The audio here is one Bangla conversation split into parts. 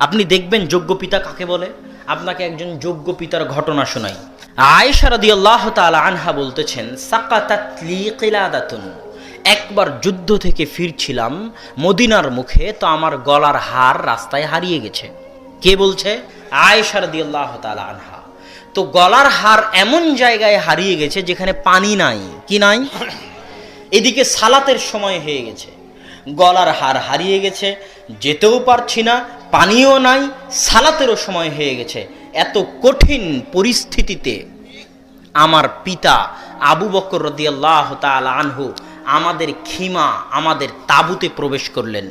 আপনি দেখবেন যোগ্য পিতা কাকে বলে। আপনাকে একজন যোগ্য পিতার ঘটনা শোনাই। আয়েশা রাদিয়াল্লাহু তাআলা আনহা বলতেছেন, সাকাতাত লি কিলাদাতুন, একবার যুদ্ধ থেকে ফিরছিলাম মদিনার মুখে, তো আমার গলার হার রাস্তায় হারিয়ে গেছে। কে বলছে? আয়েশা রাদিয়াল্লাহু তাআলা আনহা। তো গলার হার এমন জায়গায় হারিয়ে গেছে যেখানে পানি নাই। কি নাই? এদিকে সালাতের সময় হয়ে গেছে, গলার হার হারিয়ে গেছে, যেতেও পারছি না, পানিও নাই, সালাতেরও সময় হয়ে গেছে। এত কঠিন পরিস্থিতিতে আমার পিতা আবু বকর রাদিয়াল্লাহু তাআলা আনহু আমাদের খিমা, আমাদের তাঁবুতে প্রবেশ করলেন।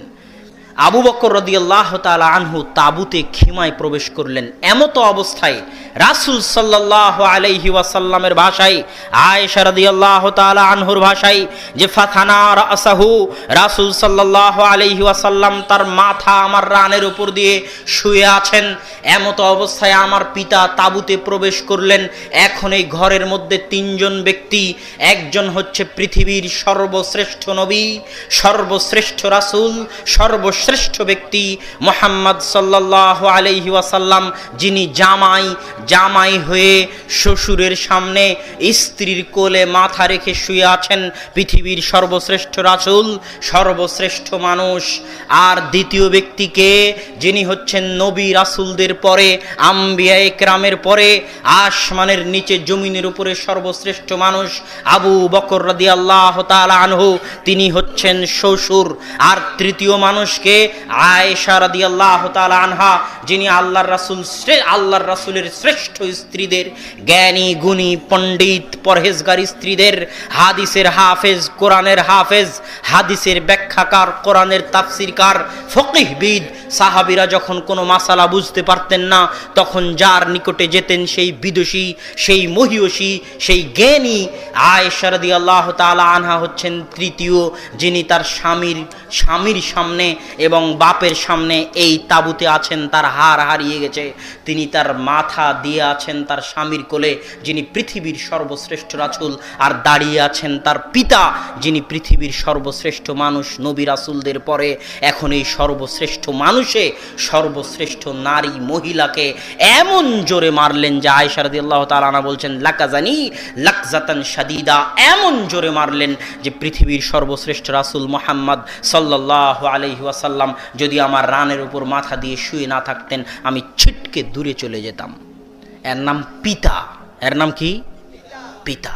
আবু বকর রাদিয়াল্লাহু তাআলা আনহু তাঁবুতে খিমায় প্রবেশ করলেন। এমতো অবস্থায় রাসূল সাল্লাল্লাহু আলাইহি ওয়াসাল্লামের ভাষায়, আয়েশা রাদিয়াল্লাহু তাআলা আনহুর ভাষায়, যে ফাথানা রাসাহু, রাসূল সাল্লাল্লাহু আলাইহি ওয়াসাল্লাম তার মাথা আমার রানের উপর দিয়ে শুয়ে আছেন। এমতো অবস্থায় আমার পিতা তাঁবুতে প্রবেশ করলেন। এখন এই ঘরের মধ্যে তিনজন ব্যক্তি, একজন হচ্ছে পৃথিবীর সর্বশ্রেষ্ঠ নবী, সর্বশ্রেষ্ঠ রাসূল, সর্বশ্রেষ্ঠ ব্যক্তি মুহাম্মদ সাল্লাল্লাহু আলাইহি ওয়াসাল্লাম, যিনি জামাই হয়ে শ্বশুরের সামনে স্ত্রীর কোলে মাথা রেখে শুয়ে আছেন, পৃথিবীর সর্বশ্রেষ্ঠ রাসূল, সর্বশ্রেষ্ঠ মানুষ। আর দ্বিতীয় ব্যক্তিকে, যিনি হচ্ছেন নবী রাসূলদের পরে, আম্বিয়া ইকরামের পরে, আসমানের নিচে জমিনের উপরে সর্বশ্রেষ্ঠ মানুষ, আবু বকর রাদিয়াল্লাহু তাআলা আনহু, তিনি হচ্ছেন শ্বশুর। আর তৃতীয় মানুষকে আয়েশা রাদিয়াল্লাহু তাআলা আনহা, যিনি আল্লাহর রাসূলের শ্রেষ্ঠ স্ত্রীদের, জ্ঞানী গুণী পণ্ডিত পরহেজগার স্ত্রীদের, হাদিসের হাফেজ, কোরআনের হাফেজ, হাদিসের ব্যাখ্যাকার, কোরআনের তাফসীরকার, ফকিহবিদ। সাহাবীরা যখন কোনো মাসালা বুঝতে পারতেন না, তখন যার নিকটে যেতেন সেই বিদুষী, সেই মহিয়সী, সেই জ্ঞানী আয়েশা রাদিয়াল্লাহু তাআলা আনহা হচ্ছেন তৃতীয়, যিনি তার স্বামীর সামনে এবং বাপের সামনে এই তাঁবুতে আছেন। তার হার হারিয়ে গেছে, তিনি তার মাথা দিয়ে আছেন তার স্বামীর কোলে, যিনি পৃথিবীর সর্বশ্রেষ্ঠ রাসূল। আর দাঁড়িয়ে আছেন তার পিতা, যিনি পৃথিবীর সর্বশ্রেষ্ঠ মানুষ, নবী রাসূলদের পরে। এখন এই সর্বশ্রেষ্ঠ মানুষে সর্বশ্রেষ্ঠ নারী মহিলাকে এমন জোরে মারলেন যে আয়েশা রাদিয়াল্লাহু তাআলা আনহা বলছেন, লাকাজানি লাকজাতান শাদীদা, এমন জোরে মারলেন যে পৃথিবীর সর্বশ্রেষ্ঠ রাসূল মুহাম্মদ সাল্লাল্লাহু আলাইহি ওয়াসাল্লাম যদি আমার রানের উপর মাথা দিয়ে শুয়ে না থাকতেন, আমি ছিটকে দূরে চলে যেতাম। এর নাম পিতা। এর নাম কি? পিতা।